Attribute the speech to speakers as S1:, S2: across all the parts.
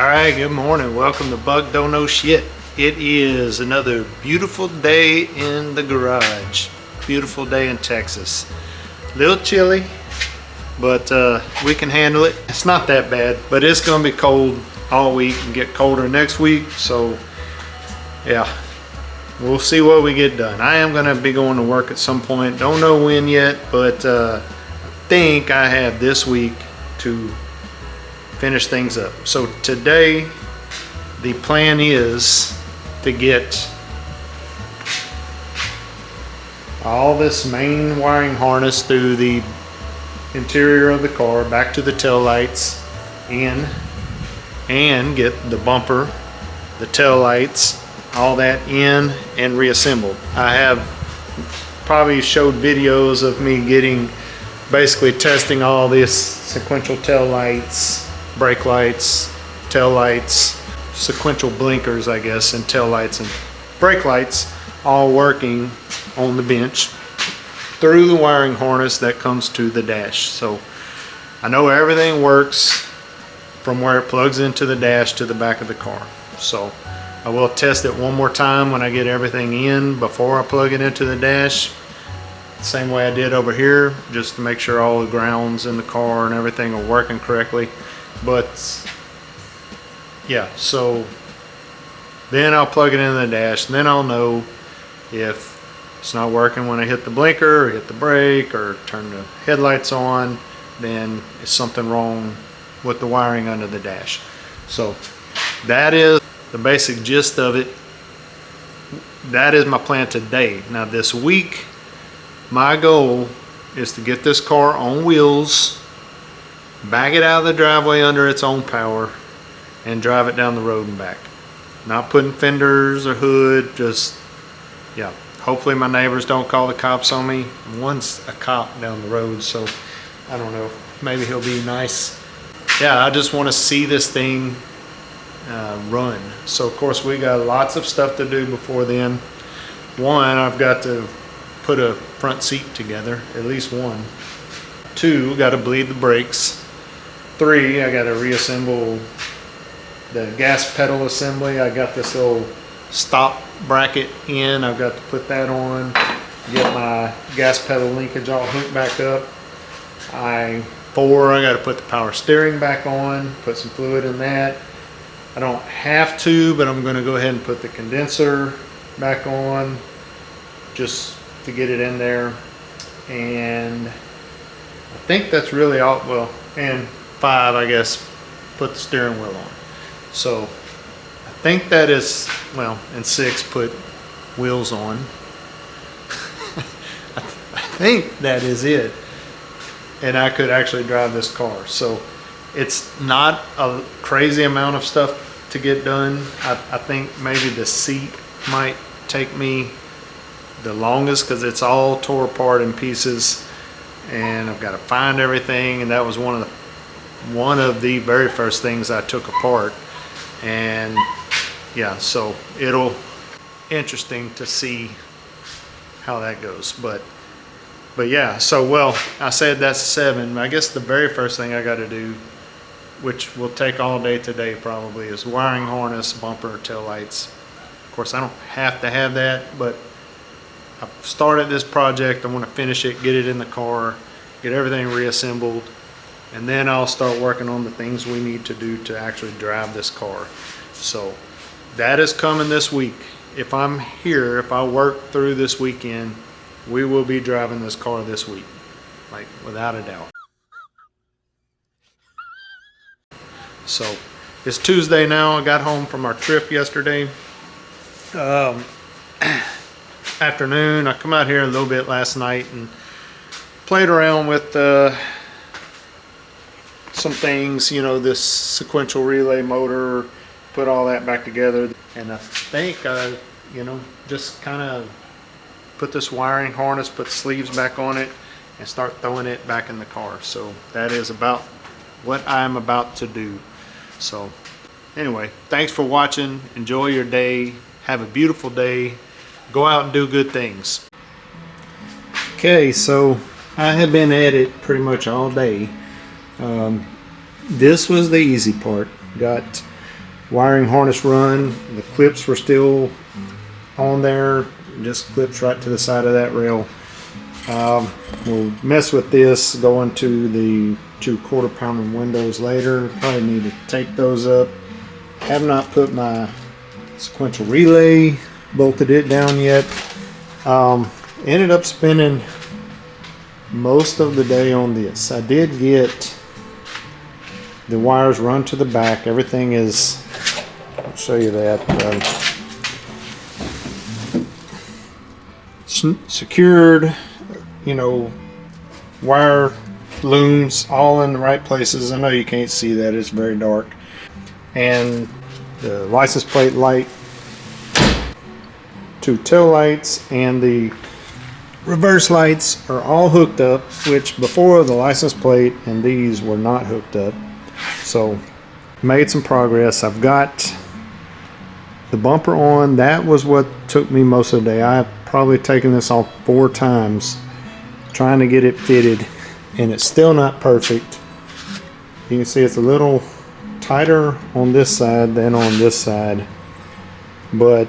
S1: Alright, good morning. Welcome to Buck Don't Know Shit. It is another beautiful day in the garage. Beautiful day in Texas. A little chilly, but we can handle it. It's not that bad, but it's going to be cold all week and get colder next week. So, yeah, we'll see what we get done. I am going to be going to work at some point. Don't know when yet, but I think I have this week to finish things up. So today the plan is to get all this main wiring harness through the interior of the car back to the tail lights in, and get the bumper, the tail lights, all that in and reassembled. I have probably showed videos of me basically testing all this sequential tail lights, brake lights, tail lights, sequential blinkers, I guess, and tail lights and brake lights all working on the bench through the wiring harness that comes to the dash. So I know everything works from where it plugs into the dash to the back of the car. So I will test it one more time when I get everything in before I plug it into the dash. Same way I did over here, just to make sure all the grounds in the car and everything are working correctly. But yeah, so then I'll plug it in the dash, and then I'll know if it's not working when I hit the blinker or hit the brake or turn the headlights on. Then it's something wrong with the wiring under the dash. So that is the basic gist of it. That is my plan today. Now this week, my goal is to get this car on wheels, back it out of the driveway under its own power, and drive it down the road and back. Not putting fenders or hood, just, yeah. Hopefully my neighbors don't call the cops on me. One's a cop down the road, so I don't know. Maybe he'll be nice. Yeah, I just want to see this thing run. So of course we got lots of stuff to do before then. One, I've got to put a front seat together, at least one. Two, got to bleed the brakes. Three, I got to reassemble the gas pedal assembly. I got this little stop bracket in. I've got to put that on, get my gas pedal linkage all hooked back up. Four, I got to put the power steering back on, put some fluid in that. I don't have to, but I'm going to go ahead and put the condenser back on just to get it in there. And I think that's really all. Well, and five, I guess, put the steering wheel on. So I think that is, well, and six, put wheels on. I think that is it. And I could actually drive this car. So it's not a crazy amount of stuff to get done. I think maybe the seat might take me the longest because it's all tore apart in pieces, and I've got to find everything, and that was one of the very first things I took apart. And yeah, so it'll interesting to see how that goes. But yeah, so well, I said that's 7. I guess the very first thing I got to do, which will take all day today probably, is wiring harness, bumper, tail lights. Of course I don't have to have that, but I've started this project. I want to finish it, get it in the car, get everything reassembled, and then I'll start working on the things we need to do to actually drive this car. So that is coming this week. If I'm here, if I work through this weekend, we will be driving this car this week, like without a doubt. So it's Tuesday now. I got home from our trip yesterday afternoon. I come out here a little bit last night and played around with some things, you know, this sequential relay motor, put all that back together. And I think I, you know, just kind of put this wiring harness, put sleeves back on it, and start throwing it back in the car. So that is about what I'm about to do. So anyway, thanks for watching. Enjoy your day. Have a beautiful day. Go out and do good things. Okay, so I have been at it pretty much all day. This was the easy part. Got wiring harness run. The clips were still on there, just clips right to the side of that rail. We'll mess with this going to the 2 quarter-pounder windows later. Probably need to take those up. Have not put my sequential relay, bolted it down yet. Ended up spending most of the day on this. I did get the wires run to the back. Everything is, I'll show you that, secured, you know, wire looms all in the right places. I know you can't see that, it's very dark. And the license plate light, 2 tail lights, and the reverse lights are all hooked up, which before the license plate and these were not hooked up. So made some progress. I've got the bumper on. That was what took me most of the day. I've probably taken this off 4 times trying to get it fitted, and it's still not perfect. You can see it's a little tighter on this side than on this side, but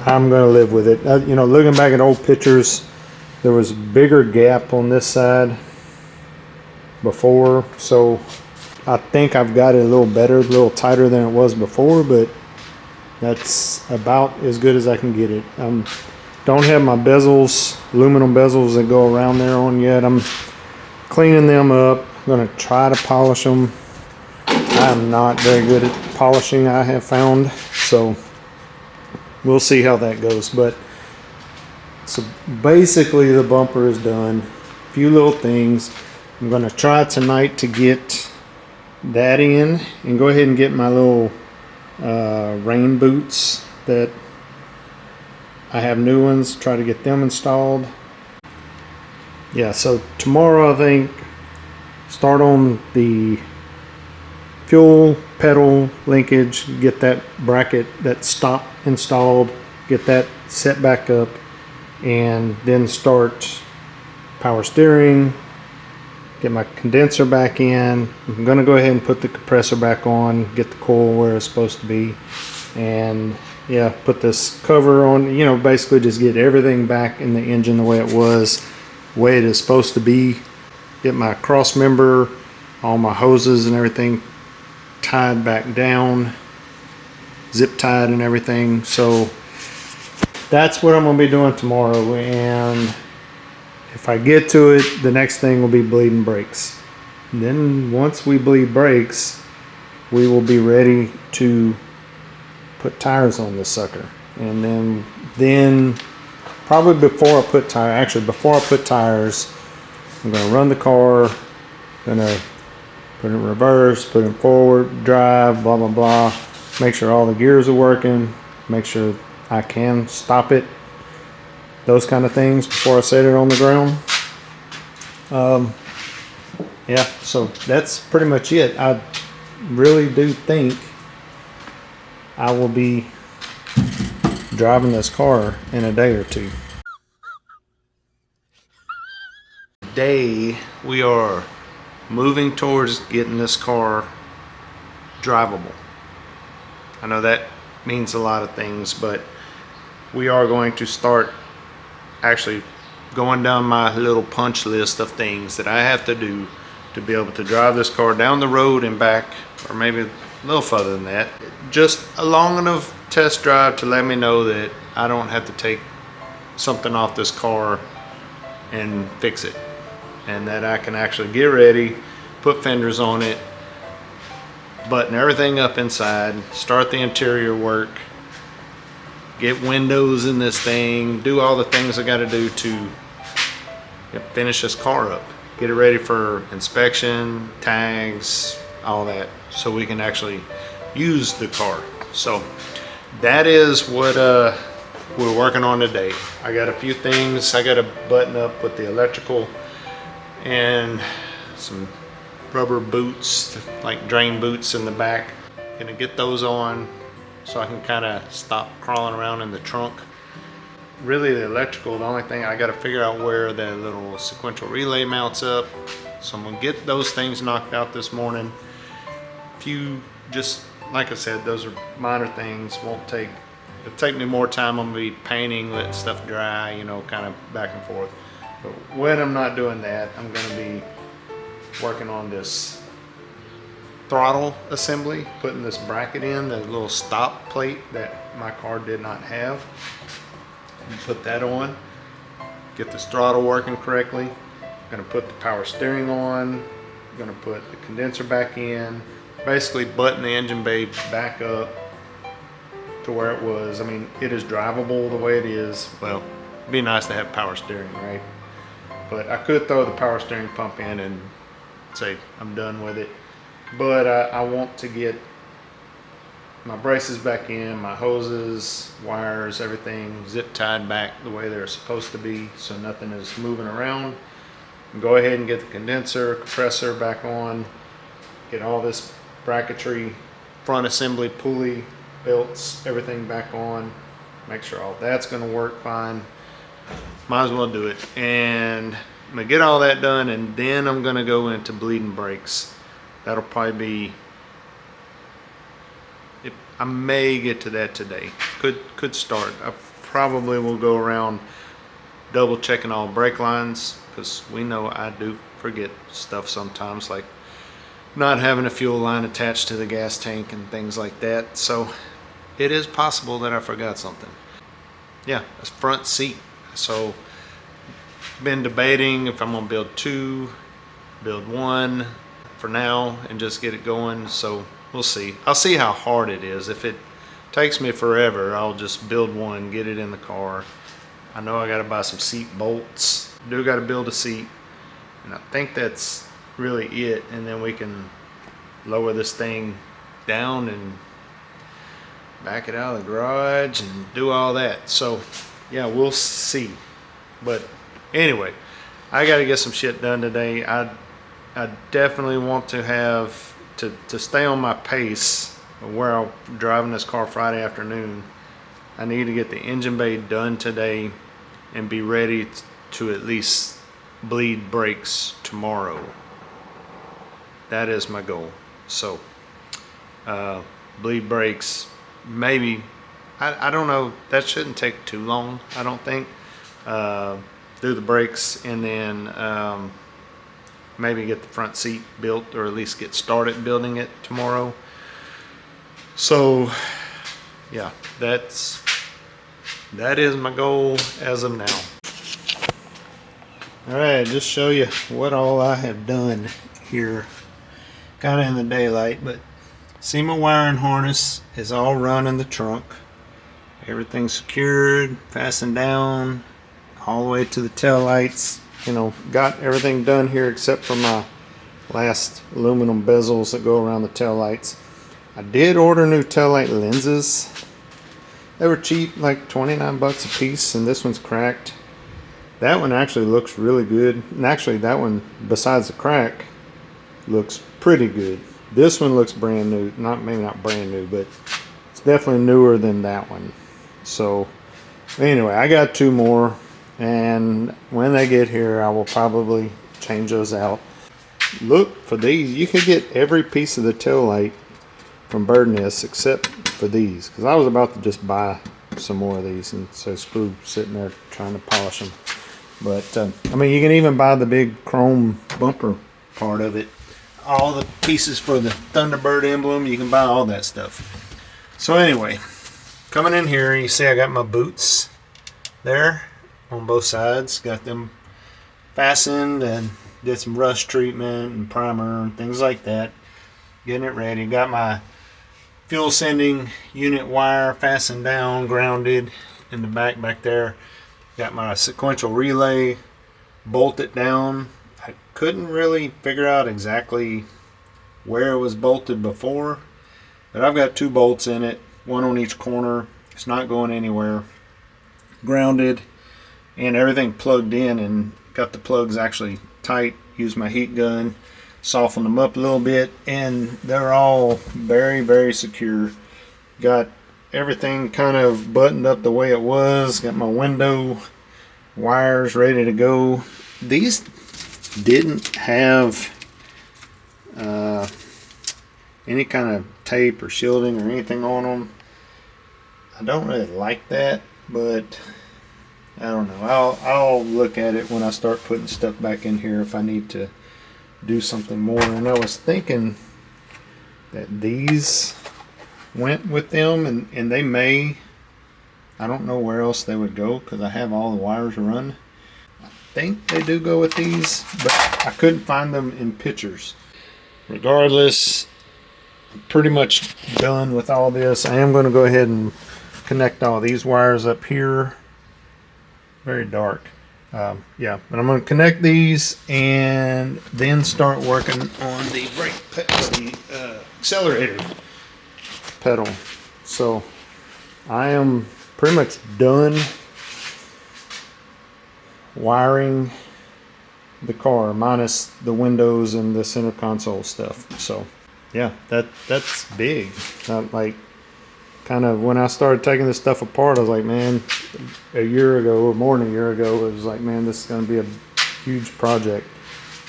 S1: I'm gonna live with it. You know, looking back at old pictures, there was a bigger gap on this side before, so I think I've got it a little better, a little tighter than it was before, but that's about as good as I can get it. Don't have my bezels, aluminum bezels that go around there on yet. I'm cleaning them up. I'm gonna try to polish them. I'm not very good at polishing, I have found, so we'll see how that goes. But so basically the bumper is done. A few little things. I'm going to try tonight to get that in and go ahead and get my little rain boots that I have new ones, try to get them installed. Yeah, so tomorrow I think start on the fuel pedal linkage, get that bracket, that stop installed, get that set back up, and then start power steering, get my condenser back in. I'm going to go ahead and put the compressor back on, get the coil where it's supposed to be, and yeah, put this cover on, you know, basically just get everything back in the engine the way it was, the way it is supposed to be. Get my cross member, all my hoses and everything tied back down, zip tied and everything. So that's what I'm going to be doing tomorrow, and if I get to it, the next thing will be bleeding brakes. Then once we bleed brakes, we will be ready to put tires on this sucker. And then probably before I put tires, I'm going to run the car, going to put it in reverse, put it forward, drive, blah, blah, blah. Make sure all the gears are working. Make sure I can stop it. Those kind of things before I set it on the ground. Yeah, so that's pretty much it. I really do think I will be driving this car in a day or two. Today we are moving towards getting this car drivable. I know that means a lot of things, but we are going to start actually going down my little punch list of things that I have to do to be able to drive this car down the road and back, or maybe a little further than that. Just a long enough test drive to let me know that I don't have to take something off this car and fix it, and that I can actually get ready, put fenders on it, button everything up inside, start the interior work, get windows in this thing, do all the things I got to do to finish this car up, get it ready for inspection, tags, all that, so we can actually use the car. So that is what we're working on today. I got a few things I got to button up with the electrical and some rubber boots, like drain boots in the back. Gonna get those on so I can kind of stop crawling around in the trunk. Really the electrical, the only thing I got to figure out where the little sequential relay mounts up. So I'm gonna get those things knocked out this morning. A few just like I said, those are minor things. It'll take me more time. I'm gonna be painting, letting stuff dry, you know, kind of back and forth. But when I'm not doing that, I'm gonna be working on this throttle assembly, putting this bracket in, the little stop plate that my car did not have. Put that on, get this throttle working correctly. I'm gonna put the power steering on, I'm gonna put the condenser back in, basically button the engine bay back up to where it was. I mean, it is drivable the way it is. Well, it'd be nice to have power steering, right? But I could throw the power steering pump in and say I'm done with it. But I want to get my braces back in, my hoses, wires, everything zip tied back the way they're supposed to be, so nothing is moving around. And go ahead and get the condenser, compressor back on, get all this bracketry, front assembly, pulley, belts, everything back on, make sure all that's going to work fine. Might as well do it. And I'm going to get all that done, and then I'm going to go into bleeding brakes. That'll probably be, I may get to that today. Could start. I probably will go around double checking all brake lines, because we know I do forget stuff sometimes, like not having a fuel line attached to the gas tank and things like that. So it is possible that I forgot something. Yeah, that's front seat. So been debating if I'm gonna build 2, build 1 for now and just get it going. So we'll see. I'll see how hard it is. If it takes me forever, I'll just build 1, get it in the car. I know I gotta buy some seat bolts. Do gotta build a seat, and I think that's really it. And then we can lower this thing down and back it out of the garage and do all that. So yeah, we'll see. But anyway, I got to get some shit done today. I definitely want to have to stay on my pace where I'm driving this car Friday afternoon. I need to get the engine bay done today and be ready to at least bleed brakes tomorrow. That is my goal. So bleed brakes, maybe, I don't know, that shouldn't take too long, I don't think. Do the brakes, and then maybe get the front seat built, or at least get started building it tomorrow. So yeah, that is my goal as of now. Alright, just show you what all I have done here, kind of in the daylight. But see, my wiring harness is all run in the trunk. Everything's secured, fastened down all the way to the tail lights. You know, got everything done here except for my last aluminum bezels that go around the tail lights. I did order new tail light lenses. They were cheap, like 29 bucks a piece, and this one's cracked. That one actually looks really good, and actually that one, besides the crack, looks pretty good. This one looks brand new. Maybe not brand new, but it's definitely newer than that one. So anyway, I got 2 more, and when they get here I will probably change those out. Look for these. You can get every piece of the tail light from Bird Nest except for these, because I was about to just buy some more of these, and so screw sitting there trying to polish them. But I mean, you can even buy the big chrome bumper part of it, all the pieces for the Thunderbird emblem. You can buy all that stuff. So anyway, coming in here, you see I got my boots there on both sides. Got them fastened and did some rust treatment and primer and things like that. Getting it ready. Got my fuel sending unit wire fastened down, grounded in the back there. Got my sequential relay bolted down. I couldn't really figure out exactly where it was bolted before, but I've got 2 bolts in it, 1 on each corner. It's not going anywhere. Grounded and everything plugged in, and got the plugs actually tight. Used my heat gun, softened them up a little bit, and they're all very, very secure. Got everything kind of buttoned up the way it was. Got my window wires ready to go. These didn't have any kind of tape or shielding or anything on them. I don't really like that, but I don't know. I'll look at it when I start putting stuff back in here if I need to do something more. And I was thinking that these went with them, and they may. I don't know where else they would go because I have all the wires run. I think they do go with these, but I couldn't find them in pictures. Regardless, I'm pretty much done with all this. I am going to go ahead and connect all these wires up here. Very dark. Yeah, but I'm going to connect these and then start working on the accelerator pedal. So I am pretty much done wiring the car, minus the windows and the center console stuff. So yeah, that's big. Like, kind of when I started taking this stuff apart, I was like, man, a year ago or more than a year ago, it was like, man, this is going to be a huge project.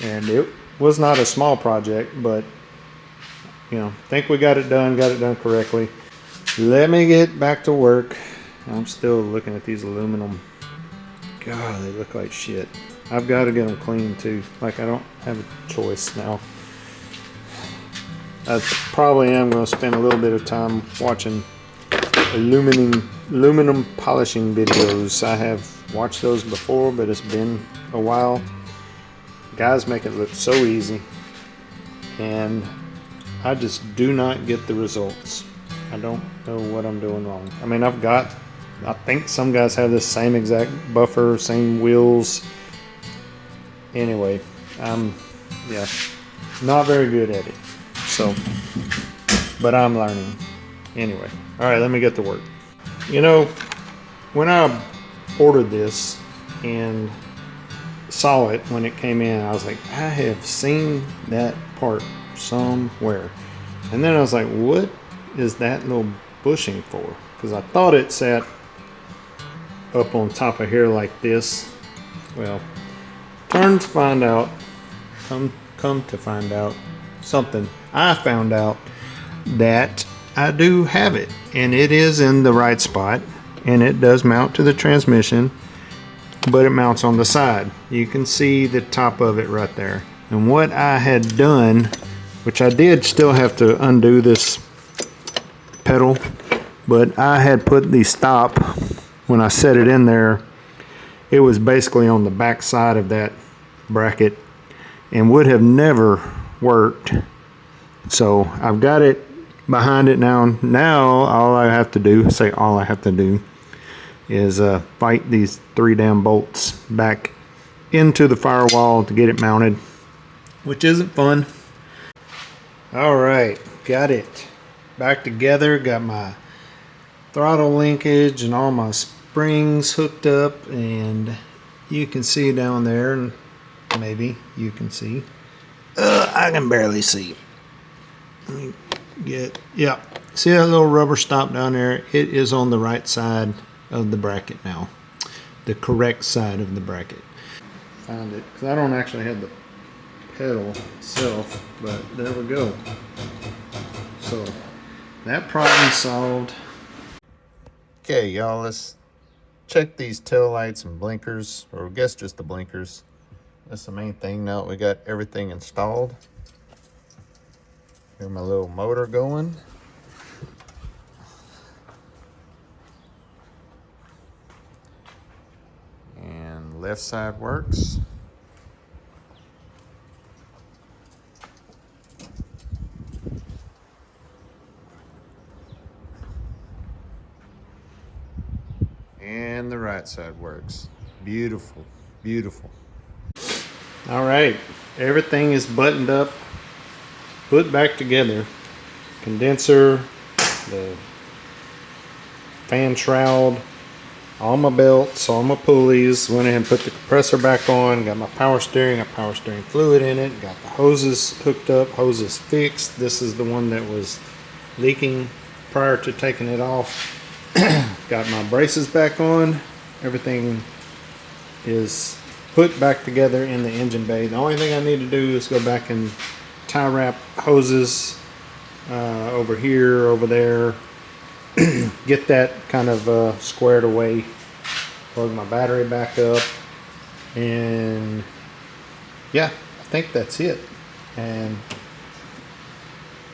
S1: And it was not a small project, but you know, I think we got it done correctly. Let me get back to work. I'm still looking at these aluminum. God, they look like shit. I've got to get them clean too. Like, I don't have a choice now. I probably am going to spend a little bit of time watching aluminum polishing videos. I have watched those before, but it's been a while. Guys make it look so easy, and I just do not get the results. I don't know what I'm doing wrong. I mean, I think some guys have the same exact buffer, same wheels. Anyway, yeah, not very good at it. So, but I'm learning. Anyway, all right, let me get to work. You know, when I ordered this and saw it when it came in, I was like, I have seen that part somewhere. And then I was like, what is that little bushing for? Because I thought it sat up on top of here like this. Well, come to find out something. I found out that I do have it, and it is in the right spot, and it does mount to the transmission, but it mounts on the side. You can see the top of it right there. And what I had done, which I did still have to undo this pedal, but I had put the stop, when I set it in there, it was basically on the back side of that bracket and would have never worked. So I've got it behind it now. Now all I have to do is fight these 3 damn bolts back into the firewall to get it mounted, which isn't fun. All right, got it back together. Got my throttle linkage and all my springs hooked up, and you can see down there, and maybe you can see. I can barely see. Let me get, yeah. See that little rubber stop down there? It is on the right side of the bracket now. The correct side of the bracket. Found it, because I don't actually have the pedal itself, but there we go. So that problem solved. Okay, y'all, let's check these tail lights and blinkers, or I guess just the blinkers. That's the main thing. Now that we got everything installed. Here's my little motor going. And left side works. And the right side works. Beautiful, beautiful. All right, everything is buttoned up, put back together. Condenser, the fan shroud, all my belts, all my pulleys. Went ahead and put the compressor back on. Got my power steering, got power steering fluid in it. Got the hoses hooked up, hoses fixed. This is the one that was leaking prior to taking it off. Got my braces back on. Everything is put back together in the engine bay. The only thing I need to do is go back and tie wrap hoses over here, over there. Get that kind of squared away. Plug my battery back up, and yeah, I think that's it. And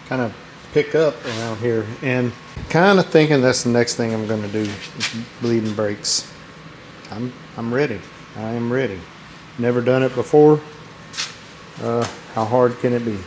S1: kind of pick up around here, and kind of thinking that's the next thing I'm going to do is bleeding brakes. I'm ready. I am ready. Never done it before. How hard can it be?